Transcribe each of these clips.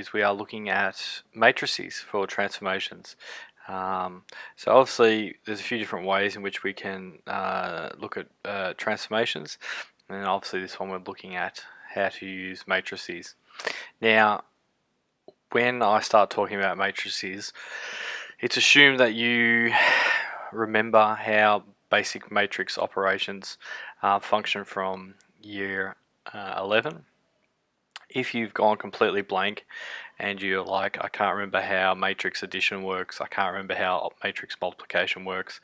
is we are looking at matrices for transformations. So obviously there's a few different ways in which we can look at transformations, and obviously this one we're looking at how to use matrices. Now when I start talking about matrices, it's assumed that you remember how basic matrix operations function from year 11. If you've gone completely blank and you're like, I can't remember how matrix addition works, I can't remember how matrix multiplication works,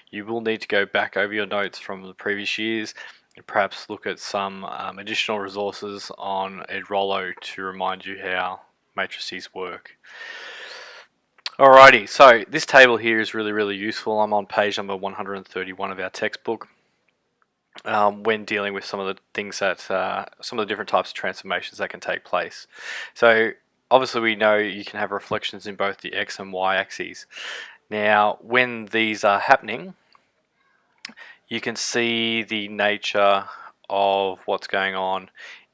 you will need to go back over your notes from the previous years and perhaps look at some additional resources on Edrollo to remind you how matrices work. Alrighty, so this table here is really useful. I'm on page number 131 of our textbook. When dealing with some of the things that some of the different types of transformations that can take place. So obviously we know you can have reflections in both the x and y axes. Now when these are happening, you can see the nature of what's going on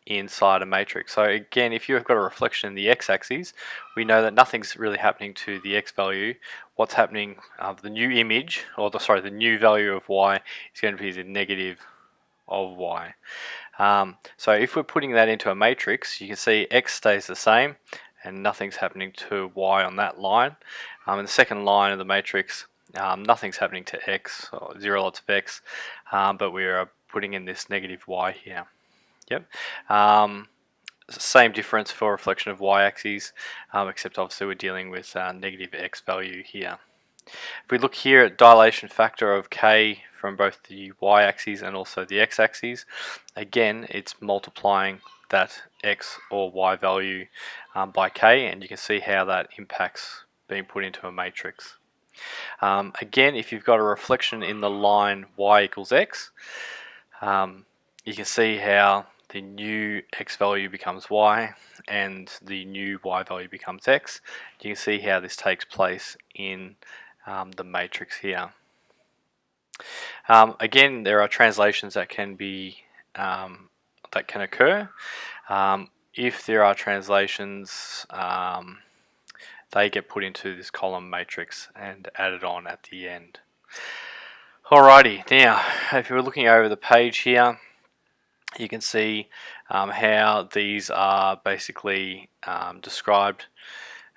inside a matrix. So again, if you've got a reflection in the x-axis, we know that nothing's really happening to the x value. What's happening, the new image, or the new value of y is going to be the negative of y. So if we're putting that into a matrix, you can see x stays the same and nothing's happening to y on that line. In the second line of the matrix, nothing's happening to x, or 0 lots of x, but we are putting in this negative y here. Yep. Same difference for reflection of y-axis, except obviously we're dealing with negative x value here. If we look here at dilation factor of k from both the y-axis and also the x-axis, again it's multiplying that x or y value by k, and you can see how that impacts being put into a matrix. Again, if you've got a reflection in the line y equals x, you can see how the new x value becomes y and the new y value becomes x. You can see how this takes place in the matrix here. Again, there are translations that can be that can occur. If there are translations, they get put into this column matrix and added on at the end. Alrighty, now if you're looking over the page here, you can see how these are basically described,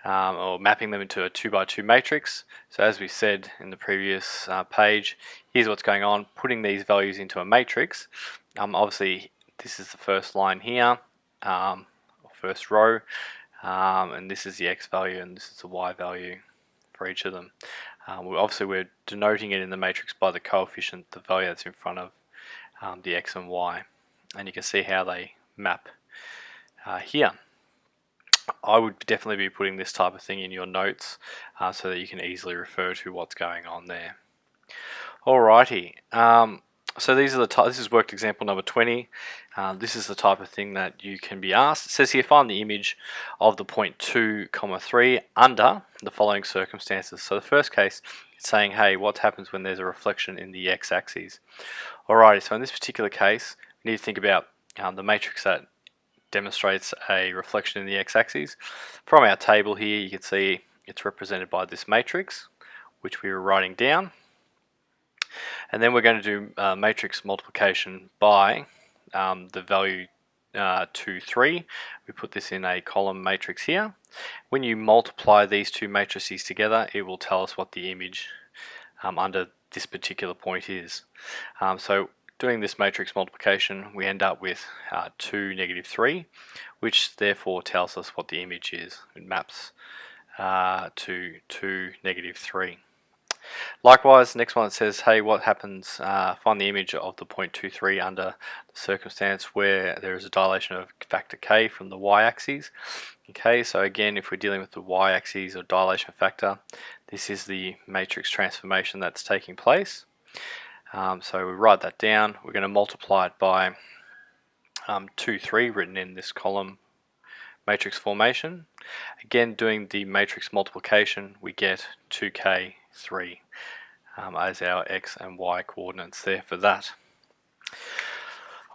or mapping them into a 2x2 matrix. So as we said in the previous page, here's what's going on, putting these values into a matrix. Obviously this is the first line here, or first row, and this is the x value and this is the y value for each of them. Obviously we're denoting it in the matrix by the coefficient, the value that's in front of the x and y, and you can see how they map here. I would definitely be putting this type of thing in your notes so that you can easily refer to what's going on there. Alrighty, so these are this is worked example number 20. This is the type of thing that you can be asked. It says here, find the image of the point 2, 3 under the following circumstances. So the first case, it's saying, hey, what happens when there's a reflection in the x-axis? Alrighty, so in this particular case, we need to think about the matrix that demonstrates a reflection in the x-axis. From our table here, you can see it's represented by this matrix, which we were writing down. And then we're going to do matrix multiplication by the value 2, 3. We put this in a column matrix here. When you multiply these two matrices together, it will tell us what the image under this particular point is. So doing this matrix multiplication, we end up with 2, -3, which therefore tells us what the image is. It maps to 2, -3. Likewise, next one, it says, hey, what happens, find the image of the point 2, 3 under the circumstance where there is a dilation of factor k from the y-axis. Okay, so again, if we're dealing with the y-axis or dilation factor, this is the matrix transformation that's taking place. So we write that down. We're going to multiply it by 2, 3 written in this column matrix formation. Again, doing the matrix multiplication, we get 2k3 as our x and y coordinates there for that.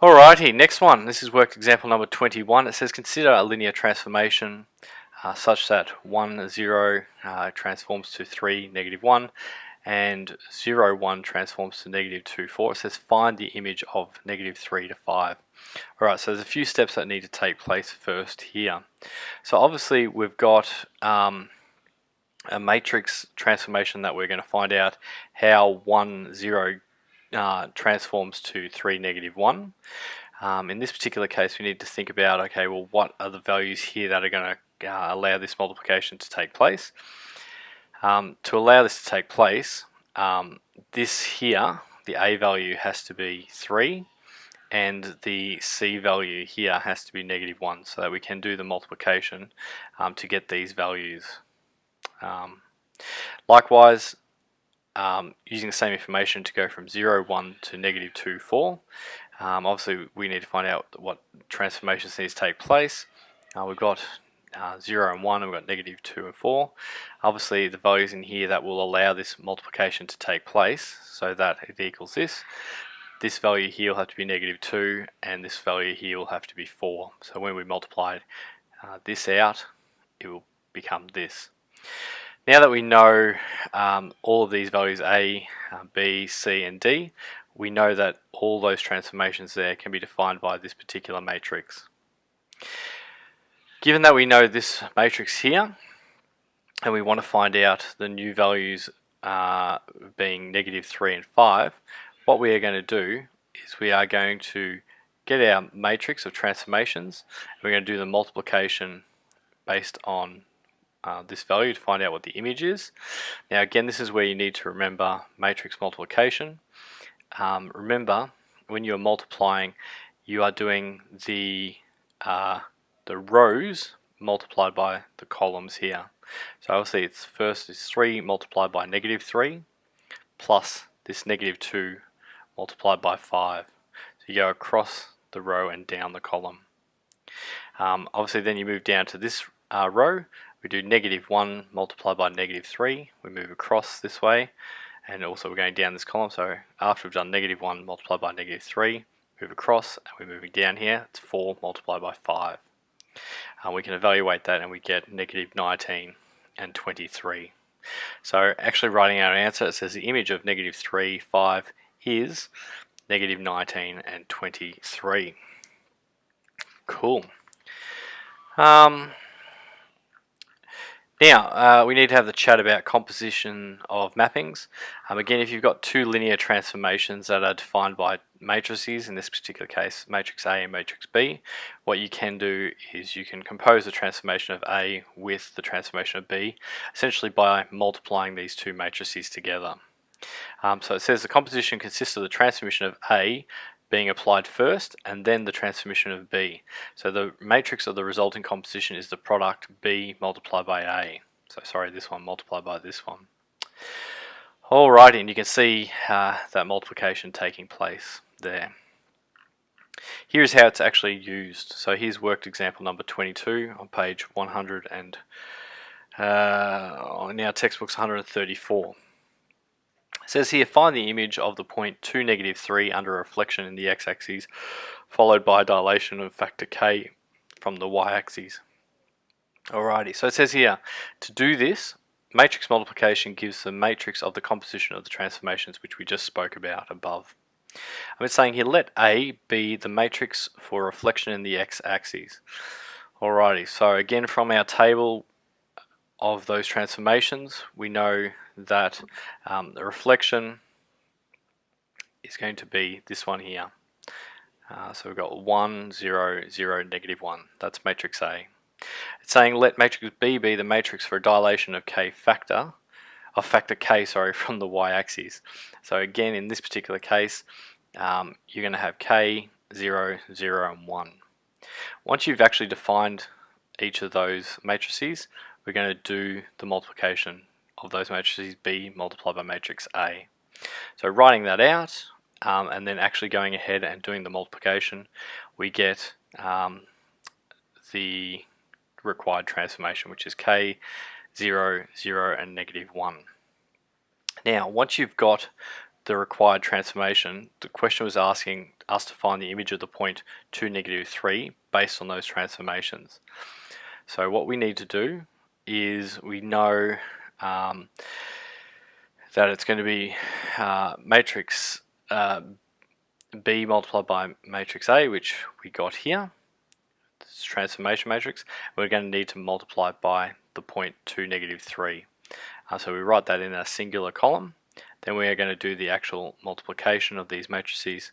Alrighty, next one. This is worked example number 21. It says consider a linear transformation such that 1, 0 transforms to 3, -1, and 0, 1 transforms to -2, 4. It says find the image of -3 to 5. Alright, so there's a few steps that need to take place first here. So obviously we've got a matrix transformation that we're going to find out how 1, 0 transforms to 3, -1. In this particular case, we need to think about, okay, well, what are the values here that are going to allow this multiplication to take place? To allow this to take place, this here, the A value has to be 3, and the C value here has to be -1, so that we can do the multiplication to get these values. Likewise, using the same information to go from 0, 1 to -2, 4. Obviously, we need to find out what transformations need to take place. We've got 0 and 1, and we've got -2 and 4. Obviously, the values in here that will allow this multiplication to take place, so that it equals this. This value here will have to be -2, and this value here will have to be 4. So when we multiply this out, it will become this. Now that we know all of these values A, B, C, and D, we know that all those transformations there can be defined by this particular matrix. Given that we know this matrix here, and we want to find out the new values being -3 and 5, what we are going to do is we are going to get our matrix of transformations. We're going to do the multiplication based on this value to find out what the image is. Now again, this is where you need to remember matrix multiplication. Remember, when you're multiplying, you are doing the rows multiplied by the columns here. So obviously it's first is 3 multiplied by -3 plus this -2 multiplied by 5. So you go across the row and down the column. Obviously then you move down to this row. We do -1 multiplied by -3. We move across this way, and also we're going down this column. So after we've done -1 multiplied by -3, move across, and we're moving down here. It's 4 multiplied by 5. We can evaluate that, and we get -19 and 23. So actually writing out our answer, it says the image of -3, 5 is -19 and 23. Cool. Now, we need to have the chat about composition of mappings. Again, if you've got two linear transformations that are defined by matrices, in this particular case, matrix A and matrix B, what you can do is you can compose the transformation of A with the transformation of B, essentially by multiplying these two matrices together. So it says the composition consists of the transformation of A being applied first, and then the transformation of B. So the matrix of the resulting composition is the product B multiplied by A. So sorry, this one multiplied by this one. Alrighty, and you can see that multiplication taking place there. Here's how it's actually used. So here's worked example number 22 on page 100 and in our textbooks 134. It says here, find the image of the point 2, -3 under a reflection in the x-axis, followed by a dilation of factor k from the y-axis. Alrighty, so it says here, to do this, matrix multiplication gives the matrix of the composition of the transformations which we just spoke about above. It's saying here, let A be the matrix for reflection in the x-axis. Alrighty, so again from our table of those transformations, we know that the reflection is going to be this one here. So we've got 1, 0, 0, -1. That's matrix A. It's saying let matrix B be the matrix for a dilation of factor k, from the y-axis. So again, in this particular case, you're going to have k, 0, 0, and 1. Once you've actually defined each of those matrices, we're going to do the multiplication of those matrices B multiplied by matrix A. So writing that out and then actually going ahead and doing the multiplication, we get the required transformation, which is k, 0, 0, and -1. Now, once you've got the required transformation, the question was asking us to find the image of the point 2, -3 based on those transformations. So what we need to do is we know that it's going to be matrix B multiplied by matrix A, which we got here. This is transformation matrix. We're going to need to multiply it by the point 2, -3. So we write that in a singular column. Then we are going to do the actual multiplication of these matrices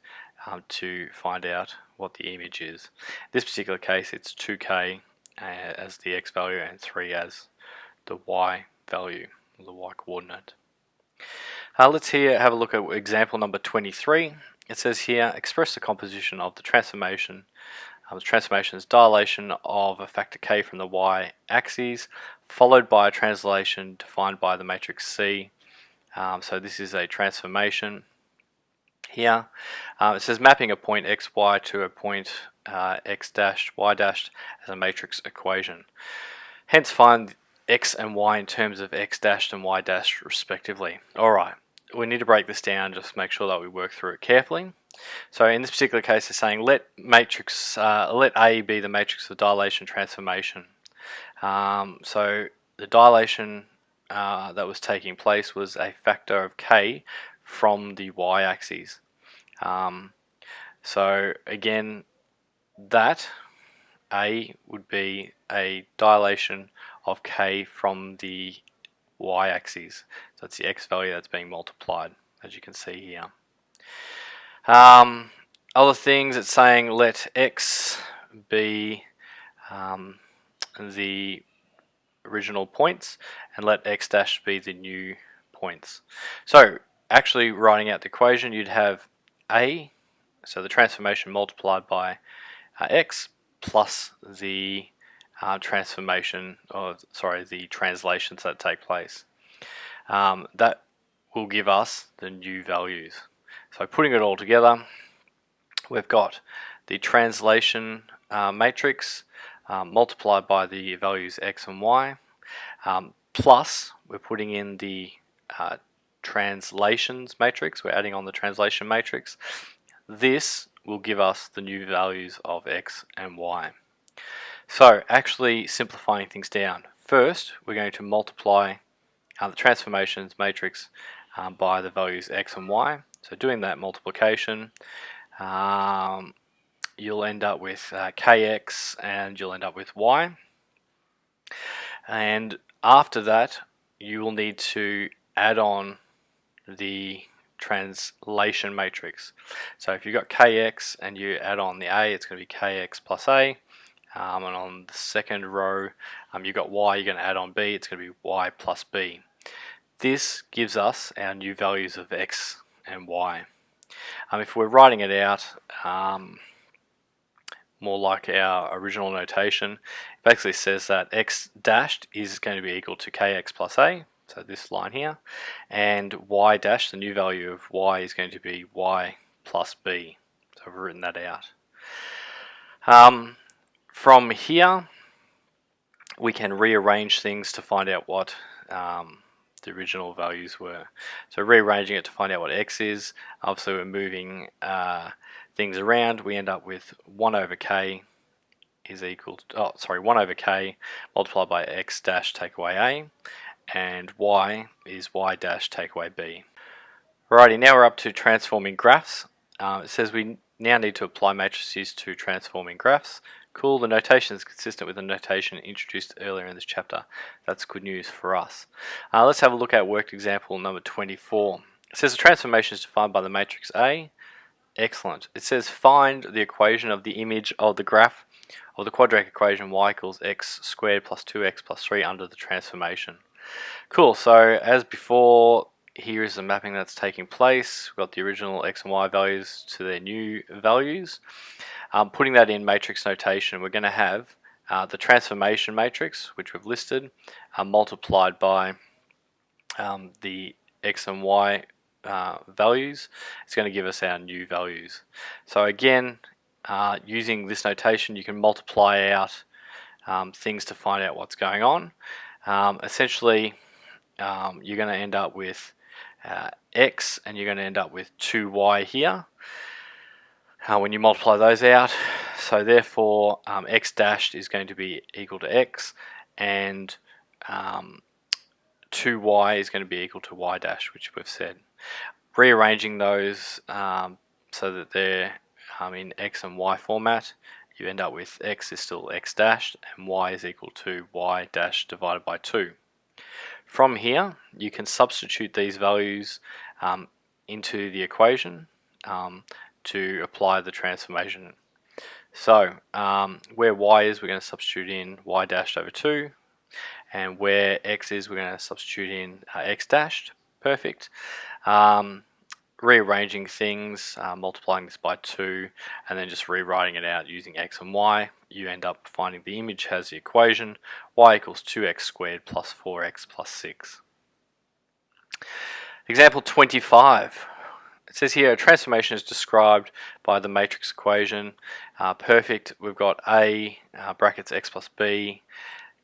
to find out what the image is. In this particular case, it's 2k as the x value and 3 as the y value, or the y coordinate. Let's here have a look at example number 23. It says here, express the composition of the transformation. The transformation is dilation of a factor k from the y-axis, followed by a translation defined by the matrix C. So this is a transformation here. It says mapping a point xy to a point x dash y dash as a matrix equation. Hence find x and y in terms of x dashed and y dashed respectively. Alright, we need to break this down, just make sure that we work through it carefully. So in this particular case, it's saying let A be the matrix of dilation transformation. So the dilation that was taking place was a factor of k from the y-axis. So again, that A would be a dilation of k from the y-axis. So it's the x value that's being multiplied, as you can see here. Other things, it's saying let x be the original points and let x dash be the new points. So actually writing out the equation, you'd have A, so the transformation multiplied by x plus the transformation, or sorry, the translations that take place. That will give us the new values. So putting it all together, we've got the translation matrix multiplied by the values x and y, plus we're putting in the translations matrix, we're adding on the translation matrix. This will give us the new values of x and y. So actually simplifying things down, first we're going to multiply the transformations matrix by the values x and y. So doing that multiplication, you'll end up with kx and you'll end up with y. And after that, you will need to add on the translation matrix. So if you've got kx and you add on the a, it's going to be kx plus a. And on the second row, you've got y, you're going to add on b, it's going to be y plus b. This gives us our new values of x and y. If we're writing it out more like our original notation, it basically says that x dashed is going to be equal to kx plus a, so this line here, and y dash, the new value of y, is going to be y plus b. So I've written that out. From here, we can rearrange things to find out what the original values were. So rearranging it to find out what x is, obviously we're moving things around. We end up with 1 over k is equal to, 1 over k multiplied by x dash take away a, and y is y dash take away b. Alrighty, now we're up to transforming graphs. It says we now need to apply matrices to transforming graphs. Cool, the notation is consistent with the notation introduced earlier in this chapter. That's good news for us. Let's have a look at worked example number 24. It says the transformation is defined by the matrix A. Excellent. It says find the equation of the image of the graph of the quadratic equation y equals x squared plus 2x plus 3 under the transformation. Cool, so as before, here is the mapping that's taking place. We've got the original x and y values to their new values. Putting that in matrix notation, we're going to have the transformation matrix, which we've listed, multiplied by the x and y values. It's going to give us our new values. So again, using this notation, you can multiply out things to find out what's going on. Essentially, you're going to end up with x, and you're going to end up with 2y here. when you multiply those out. So therefore x dashed is going to be equal to x, and 2y is going to be equal to y dash, which we've said. Rearranging those so that they're in x and y format, you end up with x is still x dashed and y is equal to y dash divided by 2. From here, you can substitute these values into the equation to apply the transformation. So where y is, we're going to substitute in y dashed over 2, and where x is, we're going to substitute in x dashed. Perfect. Rearranging things, multiplying this by 2, and then just rewriting it out using x and y, you end up finding the image has the equation y equals 2x squared plus 4x plus 6. Example 25. It says here a transformation is described by the matrix equation. Perfect. We've got a brackets x plus b,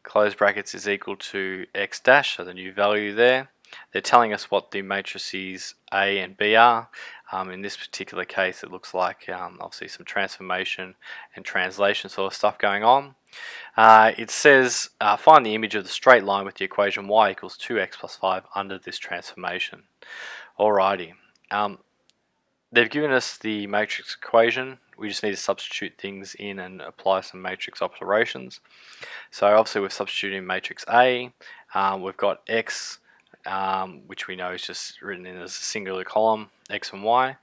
close brackets is equal to x dash, so the new value there. They're telling us what the matrices A and B are. In this particular case, it looks like obviously some transformation and translation sort of stuff going on. It says find the image of the straight line with the equation y equals 2x plus 5 under this transformation. Alrighty. They've given us the matrix equation. We just need to substitute things in and apply some matrix operations. So obviously we're substituting matrix A. We've got x, which we know is just written in as a singular column, x and y,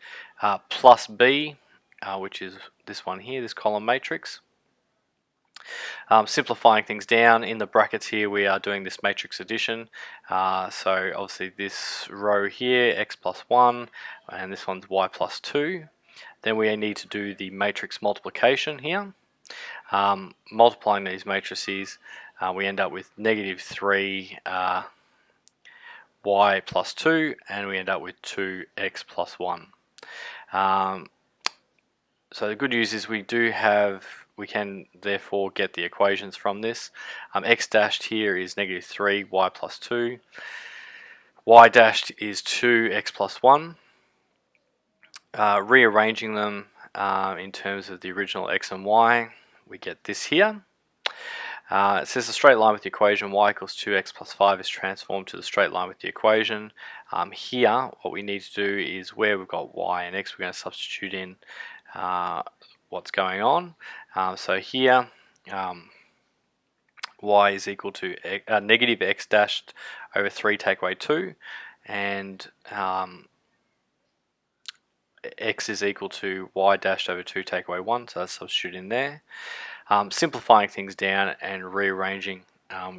plus b, which is this one here, this column matrix. Simplifying things down, in the brackets here we are doing this matrix addition. So obviously this row here, x plus 1, and this one's y plus 2. Then we need to do the matrix multiplication here. Multiplying these matrices, we end up with negative 3 y plus 2, and we end up with 2x plus 1. So the good news is we can therefore get the equations from this. X dashed here is negative 3 y plus 2. Y dashed is 2x plus 1. Rearranging them in terms of the original x and y, we get this here. It says the straight line with the equation y equals 2x plus 5 is transformed to the straight line with the equation. Here, what we need to do is where we've got y and x, we're going to substitute in what's going on. So here, y is equal to negative x dashed over 3 take away 2, and x is equal to y dashed over 2 take away 1, so that's substitute in there. Simplifying things down and rearranging,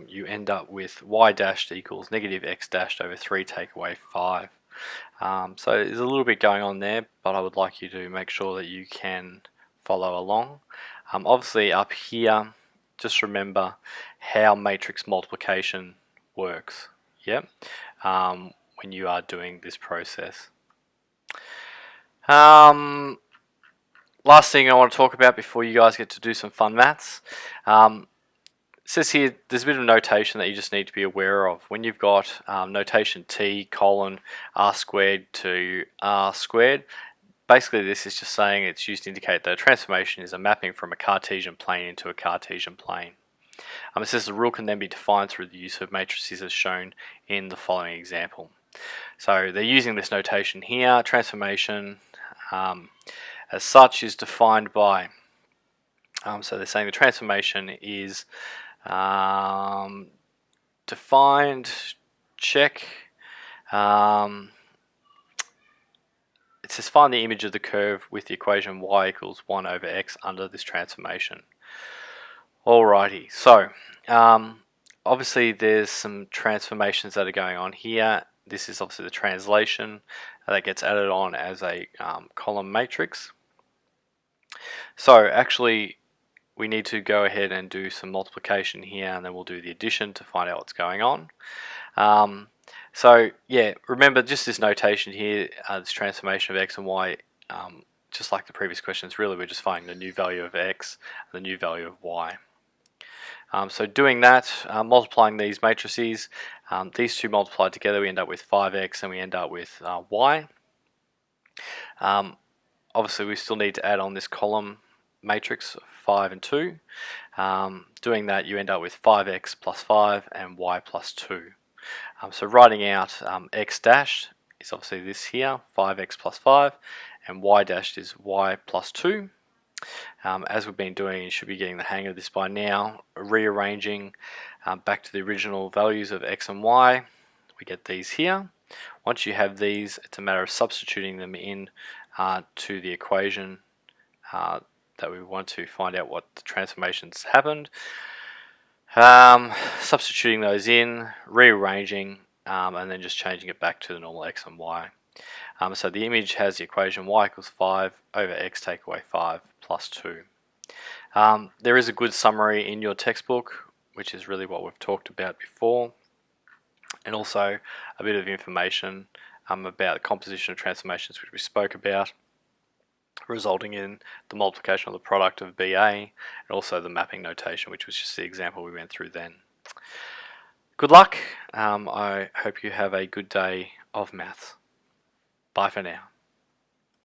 you end up with y dashed equals negative x dashed over 3 take away 5. So there's a little bit going on there, but I would like you to make sure that you can follow along. Obviously up here, just remember how matrix multiplication works. Yep. When you are doing this process. Last thing I want to talk about before you guys get to do some fun maths. It says here there's a bit of notation that you just need to be aware of. When you've got notation t colon r squared to r squared, basically this is just saying it's used to indicate that a transformation is a mapping from a Cartesian plane into a Cartesian plane. It says the rule can then be defined through the use of matrices as shown in the following example. So they're using this notation here. Transformation as such is defined by, so they're saying the transformation is defined, check, it says find the image of the curve with the equation y equals 1 over x under this transformation. Alrighty, so obviously there's some transformations that are going on here. This is obviously the translation that gets added on as a column matrix. So actually we need to go ahead and do some multiplication here, and then we'll do the addition to find out what's going on. So yeah, remember just this notation here, this transformation of x and y, just like the previous questions, really we're just finding the new value of x and the new value of y. So doing that, multiplying these matrices, these two multiplied together, we end up with 5x and we end up with y. Obviously we still need to add on this column matrix 5 and 2. Doing that, you end up with 5x plus 5 and y plus 2. So writing out x dashed is obviously this here, 5x plus 5, and y dashed is y plus 2. As we've been doing, you should be getting the hang of this by now. Rearranging back to the original values of x and y, we get these here. Once you have these, it's a matter of substituting them in to the equation that we want to find out what the transformations happened. Substituting those in, rearranging, and then just changing it back to the normal x and y. So the image has the equation y equals 5 over x take away 5 plus 2. There is a good summary in your textbook, which is really what we've talked about before, and also a bit of information about the composition of transformations, which we spoke about, resulting in the multiplication of the product of BA, and also the mapping notation, which was just the example we went through then. Good luck. I hope you have a good day of maths. Bye for now.